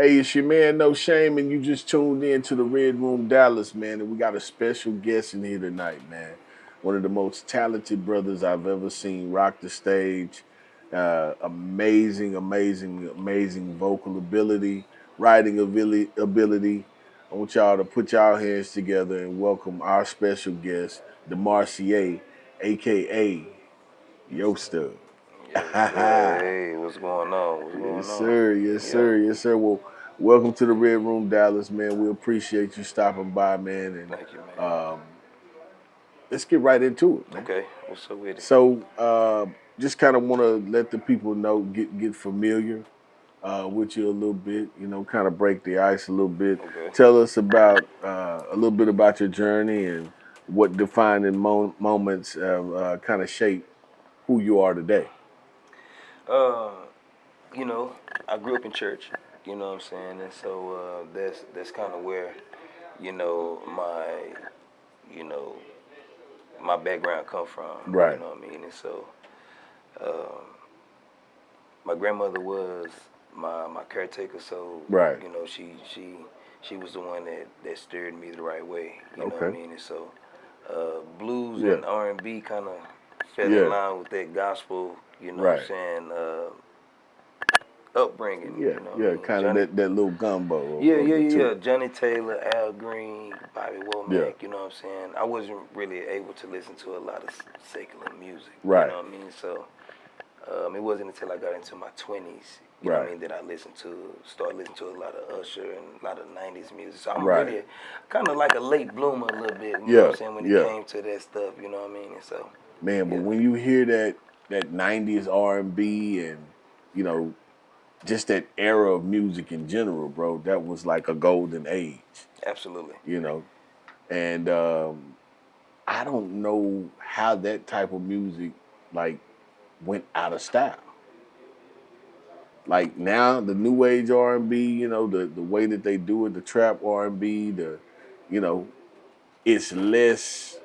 Hey, it's your man NoShame, and you just tuned in to the Red Room Dallas, man. And we got a special guest in here tonight, man. One of the most talented brothers I've ever seen rock the stage. Amazing vocal ability, writing ability. I want y'all to put y'all hands together and welcome our special guest, DeMarcier, aka Yo Stud. Yes, sir. Hey, what's going on? What's Yes, going on? sir. Yes, Yeah. sir. Yes, sir. Well, welcome to the Red Room, Dallas, man. We appreciate you stopping by, man. And Thank you, man. let's get right into it, man. Okay, what's up with it? So, just kind of want to let the people know, get familiar with you a little bit. You know, kind of break the ice a little bit. Okay. Tell us about a little bit about your journey and what defining moments have kind of shaped who you are today. Uh, I grew up in church. You know what I'm saying, and so that's kind of where, you know, you know, my background come from. You Right. know what I mean, and so my grandmother was my caretaker. So Right. she was the one that steered me the right way. You know what I Okay. mean, and so blues Yeah. and R&B kind of fell in Yeah. line with that gospel, you know what I'm Right. saying, upbringing, Yeah, you know what I yeah, mean? kind of Johnny, that little gumbo yeah, of yeah, the yeah, two. yeah. Johnny Taylor, Al Green, Bobby Yeah, Womack, you know what I'm saying? I wasn't really able to listen to a lot of secular music, you right, know what I mean? So it wasn't until I got into my 20s, you know what I right, mean, that I started listening to a lot of Usher and a lot of 90s music. So I'm right. really kind of like a late bloomer a little bit, you know what Yeah, I'm saying, when it yeah, came to that stuff, you know what I mean? And so, man. But yeah, when you hear that '90s R&B and you know just that era of music in general, bro, that was like a golden age. absolutely. You know, and I don't know how that type of music like went out of style. Like now, the new age R&B, you know, the way that they do it, the trap R&B, you know, it's less,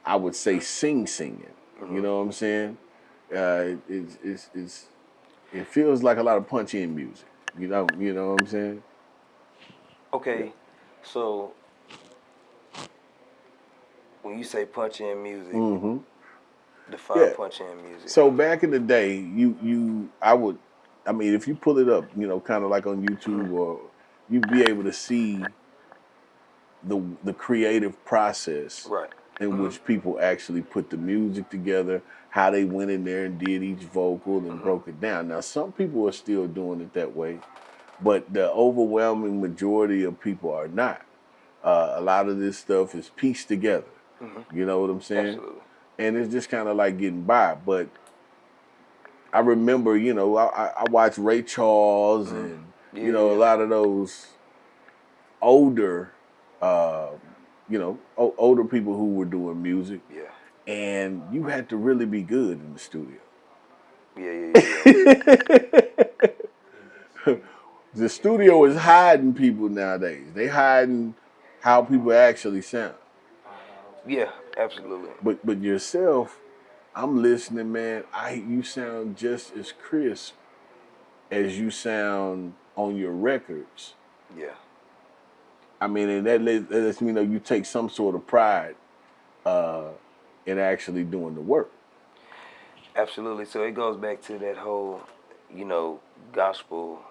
I would say, singing. You Hmm. know what I'm saying? It's it feels like a lot of punch in music. You know what I'm saying? Yeah. Okay, so when you say punch in music, Hmm. define Yeah. punch in music. So back in the day, I would, I mean, if you pull it up, you know, kind of like on YouTube, or you'd be able to see the creative process Right. in Hmm. which people actually put the music together, how they went in there and did each vocal and Hmm. broke it down. Now, some people are still doing it that way, but the overwhelming majority of people are not. A lot of this stuff is pieced together. Hmm. You know what I'm saying? Absolutely. And it's just kind of like getting by. But I remember, you know, I watched Ray Charles Hmm. and, Yeah, you yeah, know, a yeah. lot of those older, uh, older people who were doing music, Yeah. and you had to really be good in the studio. Yeah, yeah, yeah, yeah. The studio is hiding people nowadays. They hiding how people actually sound. Yeah, absolutely. But yourself, I'm listening, man. You sound just as crisp as you sound on your records. Yeah. I mean, and that lets me know you take some sort of pride uh, in actually doing the work. Absolutely. So it goes back to that whole, you know, gospel,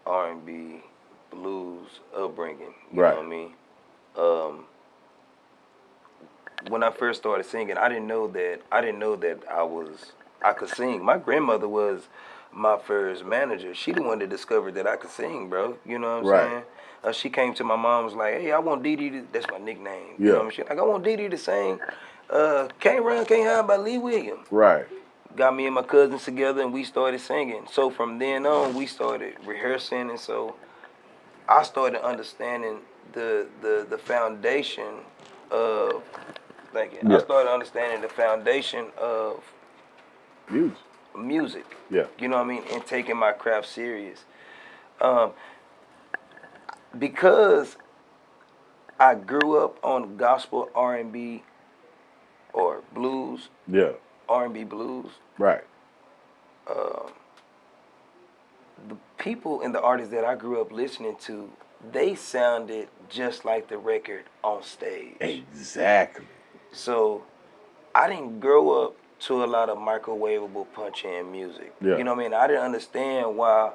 R&B, blues upbringing. You know Right. what I mean? Um, when I first started singing, I didn't know that I could sing. My grandmother was my first manager. She the one that discovered that I could sing, bro. You know what I'm Right. saying? She came to my mom, was like, "Hey, I want Dee Dee to," that's my nickname. You know Yeah. what I'm saying? Like, I want Dee Dee to sing Can't Run, Can't Hide by Lee Williams. Right. Got me and my cousins together and we started singing. So from then on, we started rehearsing, and so I started understanding the foundation of, thank you. I Yeah. started understanding the foundation of Music. music. Yeah. You know what I mean? And taking my craft serious. Um, because I grew up on gospel R&B or blues, Yeah. R&B blues. Right. Um, the people and the artists that I grew up listening to, they sounded just like the record on stage. Exactly. So I didn't grow up to a lot of microwavable punch-in music. Yeah. You know what I mean? I didn't understand why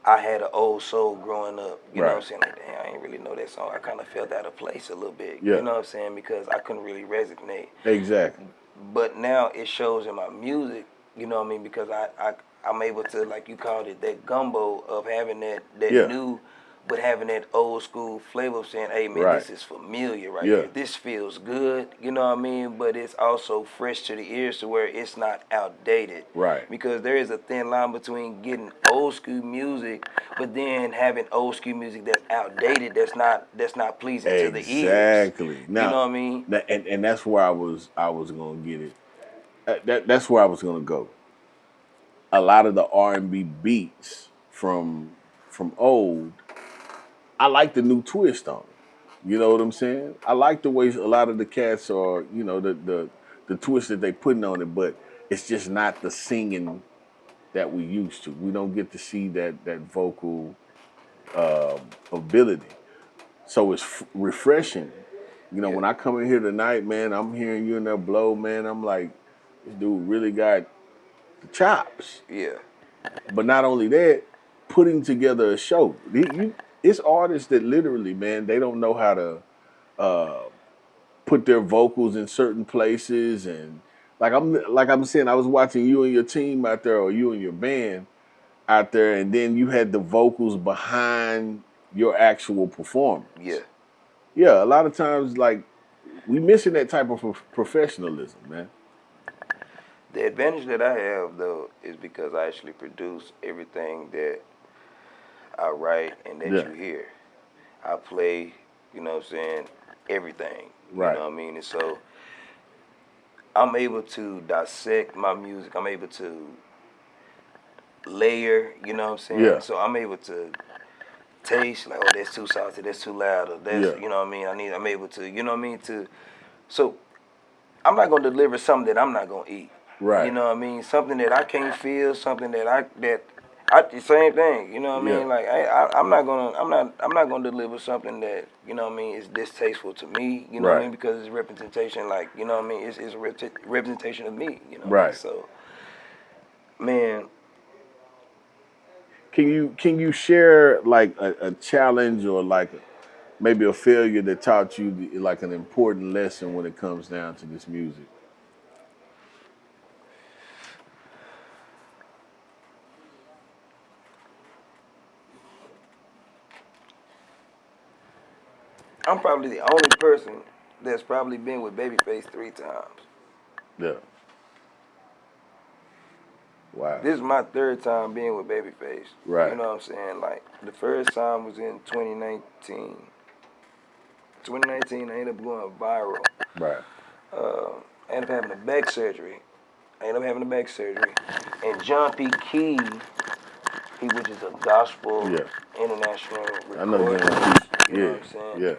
I had an old soul growing up. You know what I'm saying? Like, damn, I didn't really know that song. I kind of felt out of place a little bit. Yeah. You know what I'm saying? Because I couldn't really resonate. Exactly. But now it shows in my music, you know what I mean? Because I'm able to, like you called it, that gumbo of having that Yeah. new, but having that old school flavor of saying, hey, man, Right. this is familiar right Yeah. here. This feels good, you know what I mean? But it's also fresh to the ears to where it's not outdated. Right. Because there is a thin line between getting old school music, but then having old school music that's outdated, that's not pleasing to the ears. Exactly. Now, you know what I mean? And that's where I was gonna get it. That's where I was gonna go. A lot of the R&B beats from old, I like the new twist on it. You know what I'm saying? I like the way a lot of the cats are, you know, the twist that they putting on it, but it's just not the singing that we used to. We don't get to see that vocal ability. So it's refreshing. You know, when I come in here tonight, man, I'm hearing you in there blow, man. I'm like, this dude really got the chops. Yeah. But not only that, putting together a show. It's artists that literally, man, they don't know how to put their vocals in certain places, and like I'm saying, I was watching you and your team out there, or you and your band out there, and then you had the vocals behind your actual performance. Yeah. Yeah, a lot of times, like, we missing that type of professionalism, man. The advantage that I have, though, is because I actually produce everything that I write and that you hear. I play, you know what I'm saying, everything. Right. You know what I mean? And so I'm able to dissect my music. I'm able to layer, you know what I'm saying? Yeah. So I'm able to taste, like, oh, that's too salty, that's too loud, or that's, you know what I mean? I'm able to, you know what I mean? So I'm not going to deliver something that I'm not going to eat. Right. You know what I mean? Something that I can't feel, something that the same thing. You know what I mean? Like I'm not gonna deliver something that, you know what I mean, is distasteful to me. You know what I mean? Because it's representation. Like, you know what I mean? It's a representation of me. You know. Right. So, man. Can you share like a challenge, or like maybe a failure that taught you like an important lesson when it comes down to this music? I'm probably the only person that's probably been with Babyface 3 times. Yeah. Wow. This is my 3rd time being with Babyface. Right. You know what I'm saying? Like, the first time was in 2019. 2019, I ended up going viral. Right. I ended up having a back surgery. And John P. Key, which is a gospel international recorder. I know John P. You know what I'm saying? Yeah.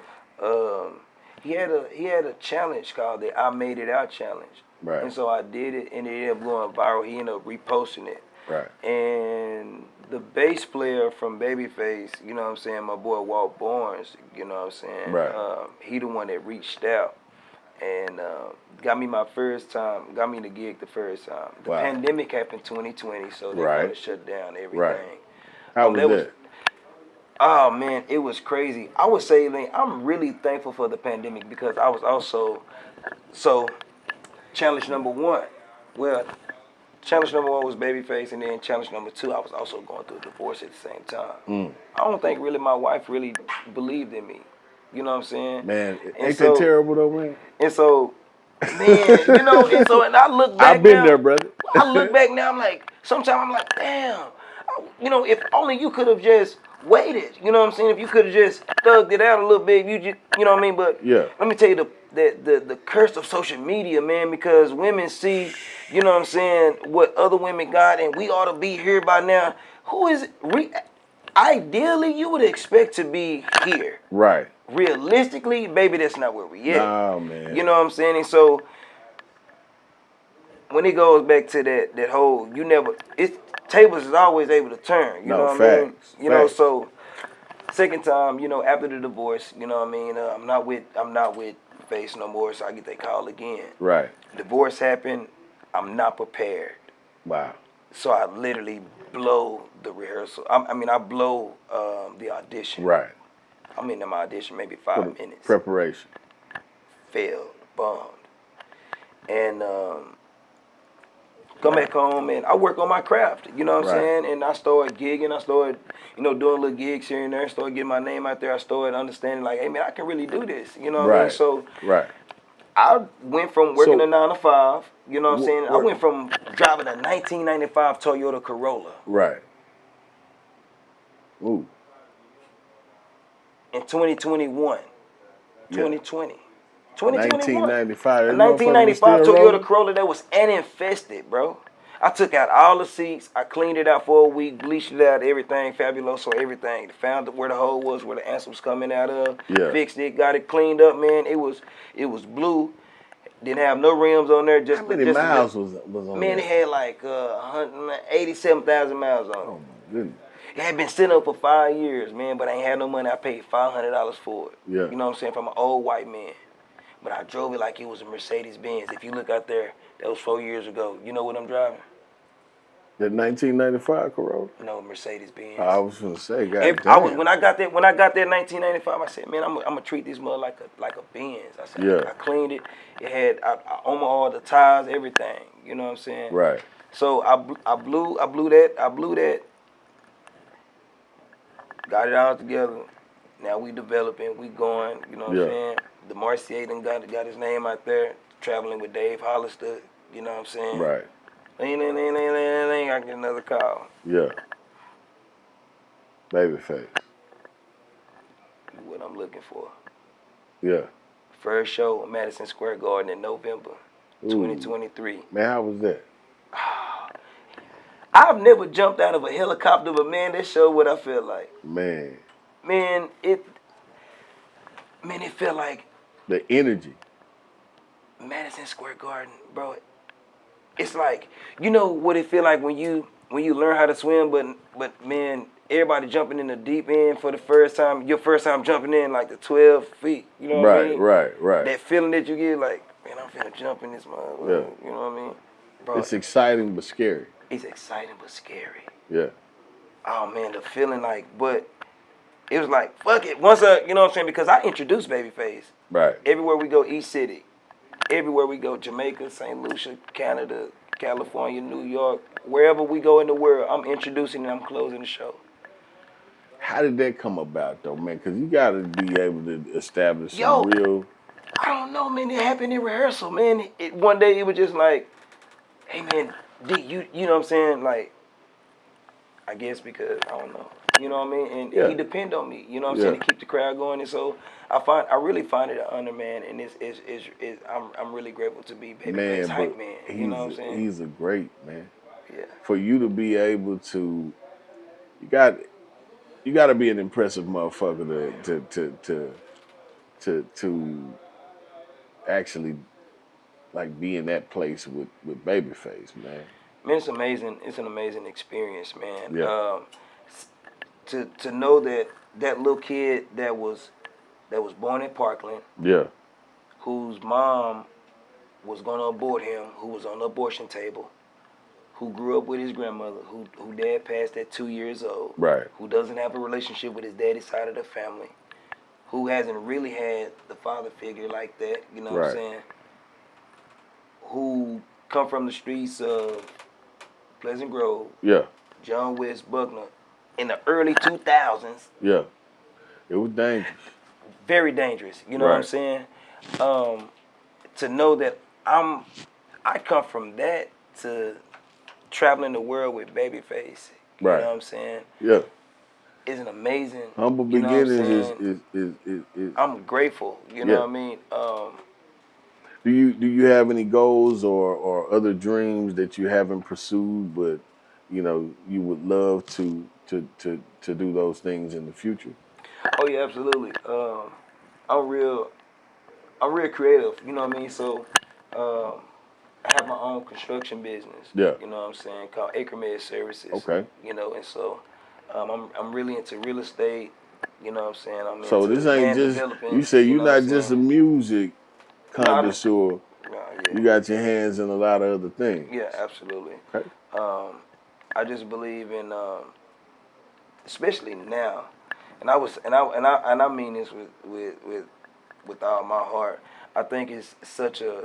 He had a challenge called the I Made It Out Challenge. Right. And so I did it, and it ended up going viral. He ended up reposting it. Right. And the bass player from Babyface, you know what I'm saying, my boy Walt Barnes, you know what I'm saying, Right. he the one that reached out and got me the gig the first time. The pandemic happened 2020, so they kind of shut down everything. Right. How was that? Oh, man, it was crazy. I would say, man, I'm really thankful for the pandemic because I was also, challenge number one was Babyface, and then challenge number 2, I was also going through a divorce at the same time. I don't think really my wife really believed in me. You know what I'm saying? Man, ain't that terrible though, man? And so, man, you know, and I look back I've been there, brother. I look back now, I'm like, sometimes I'm like, damn, you know, if only you could have just waited. You know what I'm saying? If you could have just thugged it out a little bit, you know what I mean? But let me tell you the curse of social media, man, because women see, you know what I'm saying, what other women got, and we ought to be here by now. Who is it? Ideally, you would expect to be here. Right. Realistically, baby, that's not where we at. No, man. You know what I'm saying? And so when it goes back to that whole, tables is always able to turn. You know No, what I mean? facts. You know, Facts. so second time, you know, after the divorce, you know what I mean. I'm not with Face no more, so I get that call again. Right. Divorce happened. I'm not prepared. Wow. So I literally blow the rehearsal. I blow the audition. Right. I'm in my audition maybe For 5 the minutes. preparation. Failed, bombed, and come back home and I work on my craft. You know what I'm Right. saying? And I started gigging. I started, you know, doing little gigs here and there. Started getting my name out there. I started understanding like, hey man, I can really do this. You know what I mean? Right. So Right. I went from working a 9 to 5. You know what I'm saying? I Work. went from driving a 1995 Toyota Corolla. Right. Ooh. In 2021, Yeah. 2020, 2021. 1995. A That motherfucker was 1995 still Toyota rolling? Corolla that was uninfested, bro. I took out all the seats. I cleaned it out for a week, bleached it out, everything, fabuloso, everything. Found where the hole was, where the answer was coming out of. Yeah. Fixed it, got it cleaned up, man. It was blue. Didn't have no rims on there. How many miles was on man, that? it had like 187,000 miles on it. Oh my goodness. It had been sitting up for 5 years, man, but I ain't had no money. I paid $500 for it. Yeah. You know what I'm saying? From an old white man. But I drove it like it was a Mercedes Benz. If you look out there, that was 4 years ago. You know what I'm driving? The 1995 Corolla? No, Mercedes Benz. I was gonna say, goddamn. When I got that 1995, I said, man, I'm gonna treat this mother like a Benz. I said, Yeah. I cleaned it. It had I almost all the tires, everything. You know what I'm saying? Right. So I blew that. Got it all together. Now we developing, we going. You know what I'm saying? The Marcier done got his name out there, traveling with Dave Hollister. You know what I'm saying? Right. I get another call. Yeah. Babyface. What I'm looking for. Yeah. First show at Madison Square Garden in November 2023. Man, how was that? I've never jumped out of a helicopter, but man, that showed what I feel like. Man. Man, it felt like The energy. Madison Square Garden, bro. It's like, you know what it feel like when you learn how to swim, but man, everybody jumping in the deep end for the first time. Your first time jumping in like the 12 feet. You know what I mean? Right. That feeling that you get, like, man, I'm finna jump in this motherfucker. Yeah. You know what I mean? Bro, It's exciting but scary. it's exciting but scary. Yeah. Oh man, the feeling like, but it was like, fuck it. Once you know what I'm saying? Because I introduced Babyface. Right. Everywhere we go, East City. Everywhere we go, Jamaica, St. Lucia, Canada, California, New York, wherever we go in the world, I'm introducing and I'm closing the show. How did that come about though, man? Because you got to be able to establish some real. I don't know, man. It happened in rehearsal, man. One day it was just like, hey, man, D, you know what I'm saying? Like, I guess because, I don't know. You know what I mean? And he depend on me, you know what I'm saying, to keep the crowd going. And so I really find it an honor, man. And I'm really grateful to be Babyface hype man. You know what I'm saying? He's a great man. Yeah. For you to be able to, you got to be an impressive motherfucker to actually like be in that place with Babyface, man. Man, it's amazing. It's an amazing experience, man. Yeah. To know that little kid that was born in Parkland, Yeah. whose mom was gonna abort him, who was on the abortion table, who grew up with his grandmother, who dad passed at 2 years old, Right. who doesn't have a relationship with his daddy's side of the family, who hasn't really had the father figure like that, you know what I'm saying? Who come from the streets of Pleasant Grove, Yeah. John West, Buckner, in the early 2000s. Yeah. It was dangerous. Very dangerous, you know what I'm saying? To know that I come from that to traveling the world with Babyface, you know what I'm saying? Yeah. It's an amazing. Humble you know what I'm beginnings saying? is. I'm grateful, you know what I mean? Do you have any goals or other dreams that you haven't pursued, but you know you would love to do those things in the future? Oh yeah, absolutely. I'm real creative, you know what I mean? So I have my own construction business. Yeah. You know what I'm saying? Called Acremed Services. Okay. You know, and so I'm really into real estate. You know what I'm saying? I'm So into this ain't land just, development. you say You you're know what I'm not just a saying? music No, connoisseur. yeah. You got your hands in a lot of other things. Yeah, absolutely. Okay. I just believe in, especially now, and I mean this with all my heart. I think it's such a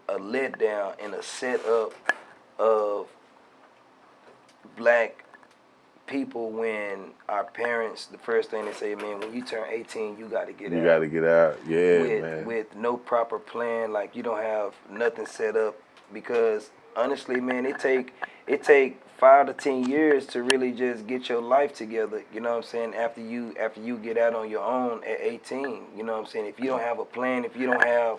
letdown and a setup of black people when our parents, the first thing they say, man, when you turn 18, you got to get You out. got to get out. Yeah, with man. with no proper plan, like you don't have nothing set up, because honestly, man, it take 5 to 10 years to really just get your life together. You know what I'm saying? After you get out on your own at 18, you know what I'm saying? If you don't have a plan, if you don't have,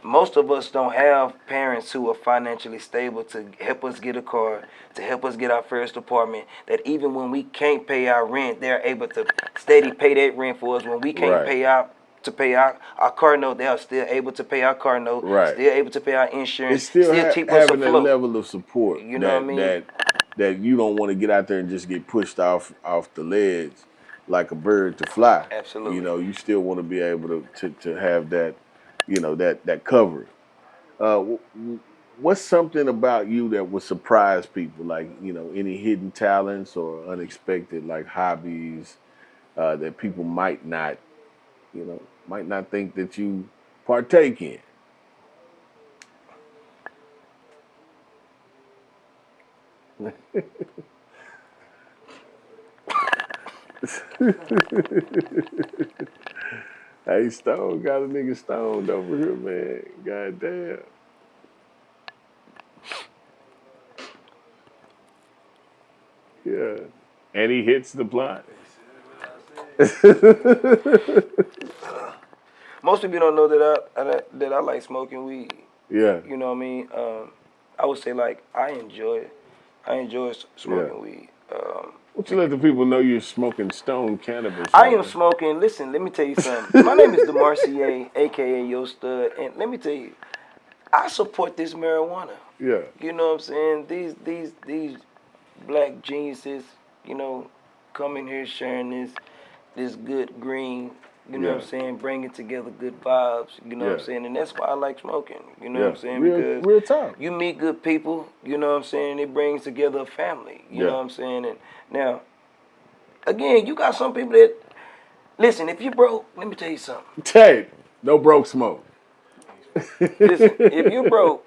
most of us don't have parents who are financially stable to help us get a car, to help us get our first apartment, that even when we can't pay our rent, they're able to steady pay that rent for us. When we can't Right. pay our car note, they are still able to pay our car note, Right. still able to pay our It's insurance, still still keep us having that afloat. level of support You know what I mean? that you don't want to get out there and just get pushed off the ledge like a bird to fly. Absolutely. You know, you still want to be able to have that, that cover. What's something about you that would surprise people, like any hidden talents or unexpected like hobbies that people might not think that you partake in? Hey, Stone got a nigga stoned over here, man. God damn. Yeah. And he hits the blunt. Most people don't know that I like smoking weed. Yeah. You know what I mean? I would say, like, I enjoy Yeah. smoking weed. Won't you let the people know you're smoking stone cannabis? I Right am now? smoking. Listen, let me tell you something. My name is DeMarcier, aka Yo Stud, and let me tell you, I support this marijuana. Yeah. You know what I'm saying? These black geniuses, you know, coming here sharing this good green. You know what Yeah. I'm saying? Bringing together good vibes. You know what I'm Yeah. saying? And that's why I like smoking. You know what Yeah. I'm saying? Real Because real talk. you meet good people. You know what I'm saying? And it brings together a family. You know Yeah. what I'm saying? And now, again, you got some people that, listen, if you broke, let me tell you something. Hey, no broke smoke. Listen, if you broke,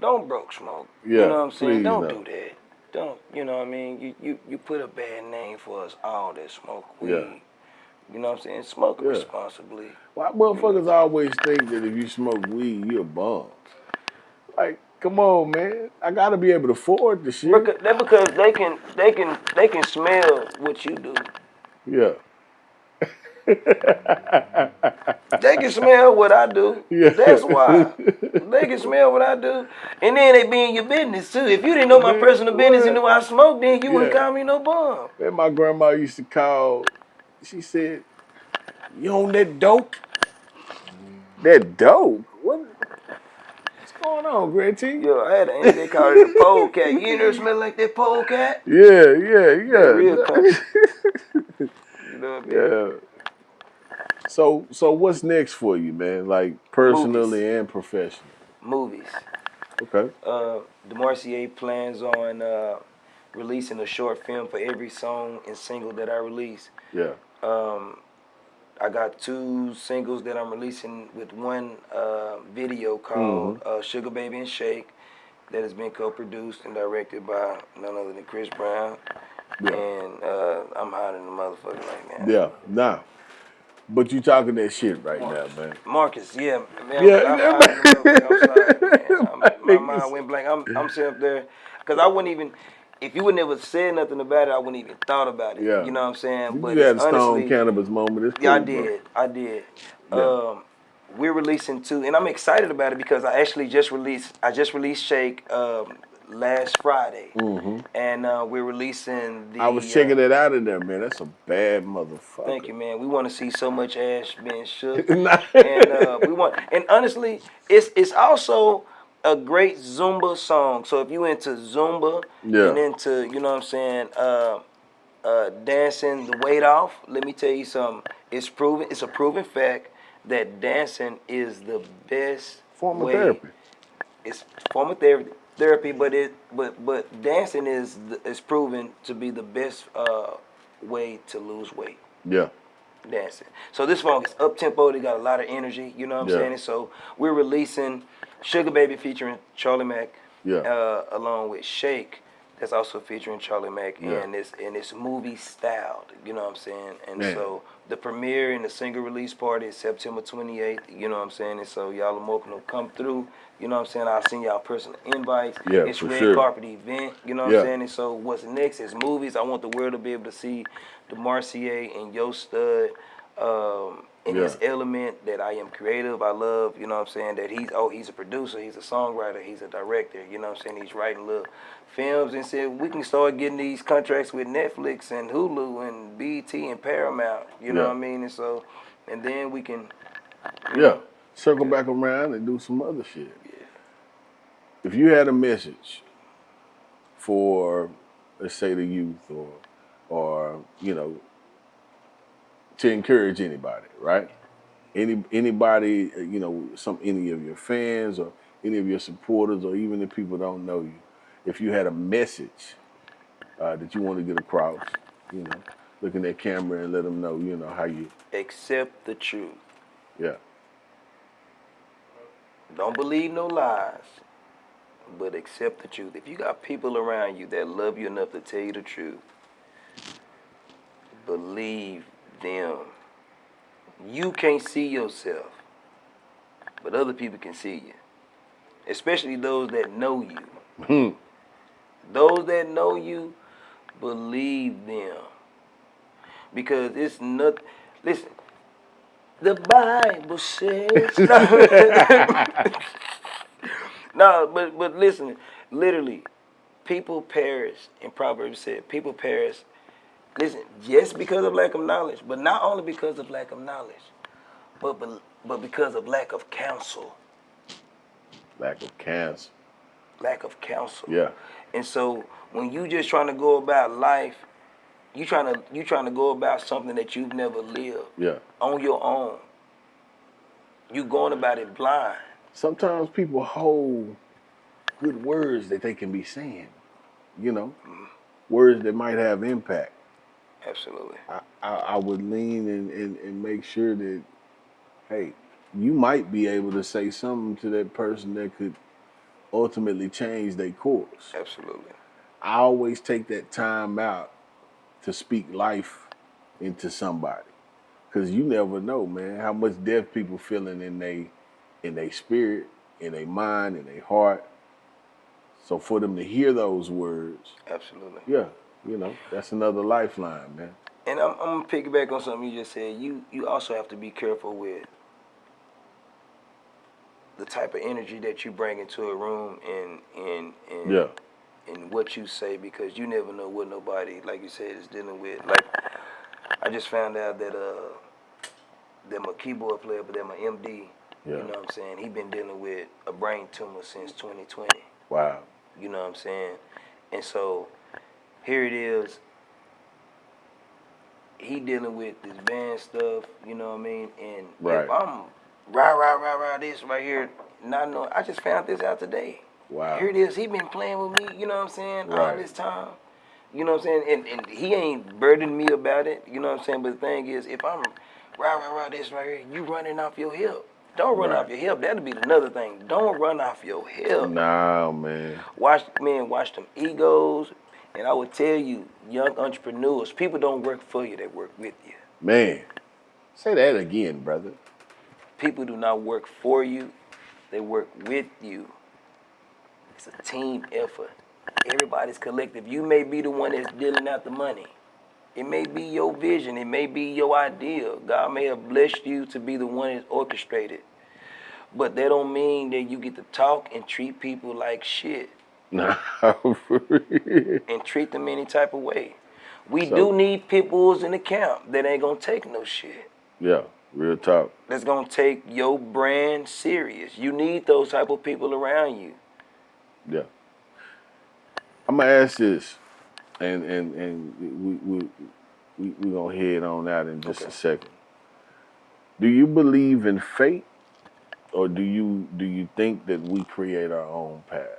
don't broke smoke. You Yeah, know what I'm saying? please Don't no. do that. Don't, you know what I mean? You put a bad name for us all that smoke weed. Yeah. You know what I'm saying? Smoke it Yeah. responsibly. Why motherfuckers always think that if you smoke weed, you're a bum? Like, come on, man. I gotta be able to afford the shit. Because they can smell what you do. Yeah. They can smell what I do. Yeah. That's why. They can smell what I do. And then they be in your business too. If you didn't know my Man, personal business and what? knew I smoked, then you wouldn't Yeah. call me no bum. Man, my grandma used to call, she said, "You on that dope?" That dope? What's going on, Granty? Yo, I had an aunt, they called it a pole cat. You ain't never smell like that pole cat? Yeah, That real country. yeah. You know what I mean? Yeah. So what's next for you, man? Like Movies. personally and professionally. Movies. Okay. DeMarcier plans on releasing a short film for every song and single that I release. Yeah. Um, I got 2 singles that I'm releasing with one video Mm-hmm. called Sugar Baby and Shake that has been co-produced and directed by none other than Chris Brown. Yeah. And I'm hot in the motherfucker right now. Yeah. Nah. But you talking that shit right now, man. Marcus, yeah, man, Yeah. I'm hot in the motherfucker. I'm sorry, man. My My mind niggas. went blank. I'm sitting up there, because I wouldn't even, if you would never said nothing about it, I wouldn't even thought about it. Yeah. You know what I'm saying? You But just it's had a stone honestly, cannabis moment. It's yeah, cool, bro. I did. Yeah. We're releasing 2, and I'm excited about it because I just released Shake last Friday, Mm-hmm. and we're releasing I was the. checking it out in there, man. That's a bad motherfucker. Thank you, man. We want to see so much ass being shook, Nah. and we want. And honestly, it's also a great Zumba song. So if you into Zumba Yeah. and into, you know what I'm saying, dancing the weight off, let me tell you something. It's a proven fact that dancing is the best Form of way. therapy. It's form of therapy, but dancing is proven to be the best way to lose weight. Yeah. Dancing. So this song is up tempo. They got a lot of energy. You know what I'm Yeah. saying? And so we're releasing Sugar Baby featuring Charlie Mack, Yeah. along with Shake. That's also featuring Charlie Mack, Yeah. and it's movie styled. You know what I'm saying? And Man. so the premiere and the single release party is September 28th. You know what I'm saying? And so y'all are welcome to come through. You know what I'm saying? I'll send y'all personal invites. Yeah, It's for red sure. carpet event. You know what Yeah. I'm saying? And so what's next is movies. I want the world to be able to see the Marcier and Yo Stud in Yeah. his element, that I am creative. I love, you know what I'm saying, that he's a producer, he's a songwriter, he's a director, you know what I'm saying, he's writing little films, and said we can start getting these contracts with Netflix and Hulu and BT and Paramount, you know Yeah. what I mean, and so, and then we can, you Yeah. know, Circle back around and do some other shit. yeah. If you had a message for, let's say, the youth, or you know, to encourage anybody, right? Anybody, you know, any of your fans or any of your supporters, or even if people don't know you, if you had a message that you want to get across, you know, look in that camera and let them know, you know, how you, Accept the truth. yeah, Don't believe no lies, but accept the truth. If you got people around you that love you enough to tell you the truth, believe them. You can't see yourself, but other people can see you, especially those that know you. Those that know you, believe them, because it's not. Listen, the Bible says no, but listen, literally, people perish. In Proverbs said, people perish. Listen, yes, because of lack of knowledge, but not only because of lack of knowledge, but because of lack of counsel. lack of cancer, Lack of counsel. yeah, And so when you just trying to go about life, you trying to go about something that you've never lived yeah. on your own. You going about it blind. Sometimes people hold good words that they can be saying, you know, words that might have impact. Absolutely. I would lean and make sure that, hey, you might be able to say something to that person that could ultimately change their course. Absolutely. I always take that time out to speak life into somebody, because you never know, man, how much death people feeling in their spirit, in their mind, in their heart. So for them to hear those words, Absolutely. yeah, you know, that's another lifeline, man. And I'm gonna piggyback on something you just said. You also have to be careful with the type of energy that you bring into a room, Yeah, and what you say, because you never know what nobody, like you said, is dealing with. Like, I just found out that my keyboard player, but that my MD, yeah. you know what I'm saying, he been dealing with a brain tumor since 2020. Wow. You know what I'm saying? And so here it is. He dealing with this band stuff, you know what I mean? And Right. if I'm rah this right here, not knowing, I just found this out today. Wow. Here it is. He been playing with me, you know what I'm saying, all Right. this time. You know what I'm saying? And he ain't burdening me about it, you know what I'm saying? But the thing is, if I'm rah this right here, you running off your hip. Don't run Right. off your hip. That'll be another thing. Don't run off your hip. Nah, man. Watch them egos. And I would tell you, young entrepreneurs, people don't work for you, they work with you. Man. Say that again, brother. People do not work for you, they work with you. It's a team effort. Everybody's collective. You may be the one that's dealing out the money. It may be your vision. It may be your idea. God may have blessed you to be the one that's orchestrated. But that don't mean that you get to talk and treat people like shit Nah, for real. and treat them any type of way. We So- do need pit bulls in the camp that ain't gonna take no shit. Yeah. Real talk. that's gonna take your brand serious. You need those type of people around you. Yeah. I'm gonna ask this, and we gonna head on out in just Okay. a second. Do you believe in fate, or do you think that we create our own paths?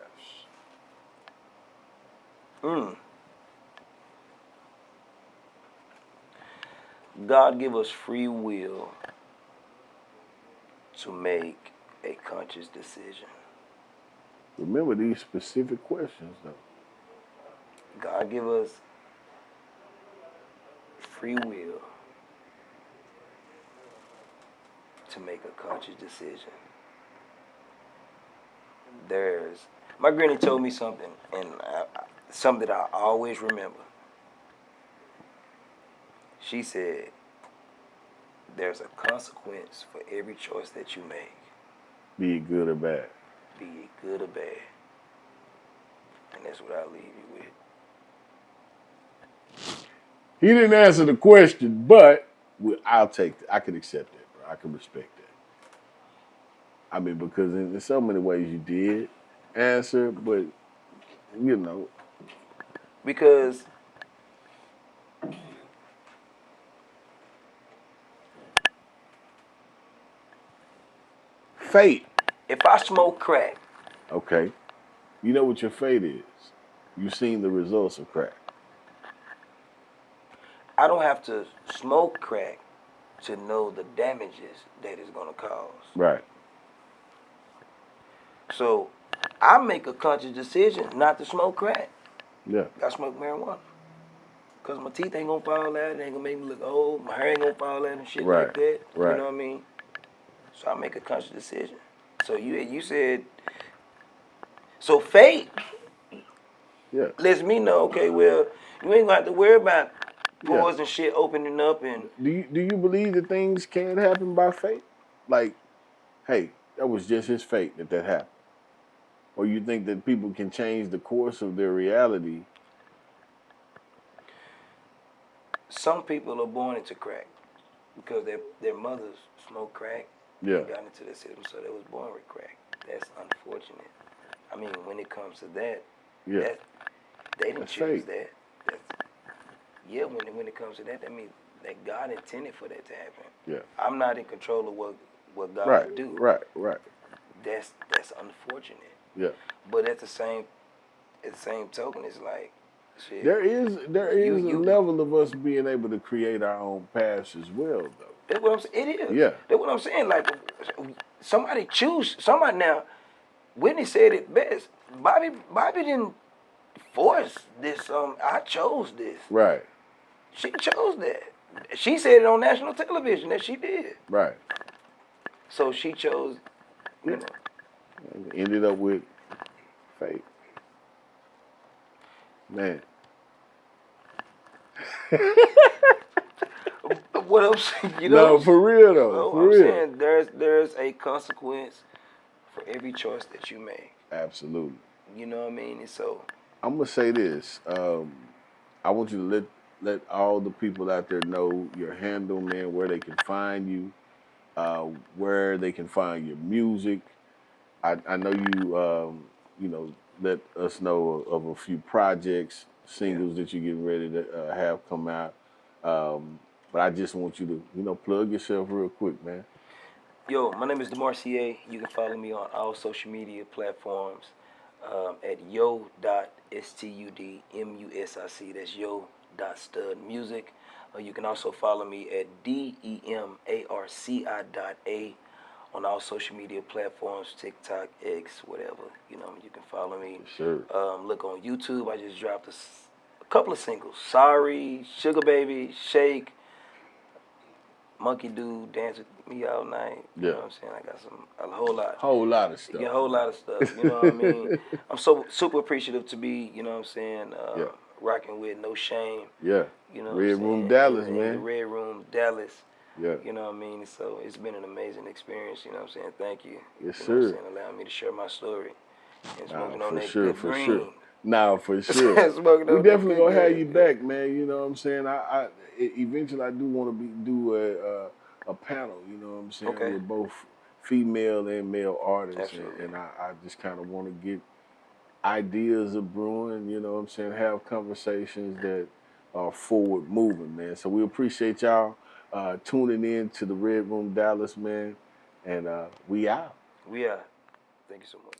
Mm. God give us free will to make a conscious decision. Remember these specific questions, though. God give us free will to make a conscious decision. There's my granny told me something, and something that I always remember. She said, "There's a consequence for every choice that you make, Be it good or bad. be it good or bad." And that's what I'll leave you with. He didn't answer the question, but I'll take it. I can accept that, bro. I can respect that. I mean, because in so many ways you did answer, but you know, Because fate. if I smoke crack, Okay, you know what your fate is. You've seen the results of crack. I don't have to smoke crack to know the damages that it's gonna cause. Right. So I make a conscious decision not to smoke crack. Yeah. I smoke marijuana. Cause my teeth ain't gonna fall out, it ain't gonna make me look old, my hair ain't gonna fall out and shit Right. like that. You Right. know what I mean? So I make a conscious decision. So you said, so fate Yeah. lets me know, okay, well, you ain't gonna have to worry about Yeah. pores and shit opening up and Do you believe that things can't happen by fate? Like, hey, that was just his fate that happened. Or you think that people can change the course of their reality? some people are born into crack because their mothers smoked crack Yeah. and got into the system, so they was born with crack. That's unfortunate. I mean, when it comes to that, Yeah. that they didn't That's choose fate. that. That's, yeah, when it comes to that, that means that God intended for that to happen. Yeah. I'm not in control of what God Right. do. Right. That's unfortunate. Yeah. But at the same token, it's like shit. There is a You level of us being able to create our own paths as well, though. That's what I'm saying. It is. Yeah. That's what I'm saying. Like somebody choose somebody now. Whitney said it best. Bobby didn't force this. I chose this. Right. She chose that. She said it on national television that she did. Right. So she chose. You know. Ended up with fate. Man. What I'm saying, you know. No, for real though. For I'm real. saying there's a consequence for every choice that you make. Absolutely. You know what I mean? And so I'm gonna say this. I want you to let all the people out there know your handle, man, where they can find you, where they can find your music. I know you know, let us know of a few projects, singles that you're getting ready to have come out. But I just want you to, plug yourself real quick, man. yo, my name is DeMarcier. You can follow me on all social media platforms at yo.studmusic. That's yo.studmusic. You can also follow me at DEMARCI.A on all social media platforms, TikTok, X, whatever. You know, you can follow me. Sure. Look on YouTube. I just dropped a couple of singles. Sorry, Sugar Baby, Shake, Monkey Dude, Dance With Me All Night. You know what I'm saying? I got a whole lot. Whole lot of stuff. Yeah, a whole lot of stuff. You know what I mean? I'm so super appreciative to be, you know what I'm saying, rocking with NoShame. Yeah. You know Red what I'm Room saying? Dallas, in man. the Red Room Dallas. Yeah. You know what I mean? So it's been an amazing experience, you know what I'm saying? Thank you. Yes, you know sir. what I'm saying? Allowing me to share my story. And smoking on that good green. Sure. Nah, for sure. Smoking We on definitely that gonna have good you back, man. You know what I'm saying? Eventually I do want to do a panel. You know what I'm saying? Okay. With both female and male artists, Absolutely. and I just kind of want to get ideas of brewing. You know what I'm saying? Have conversations that are forward moving, man. So we appreciate y'all tuning in to the Red Room Dallas, man, and we out. We are. Thank you so much.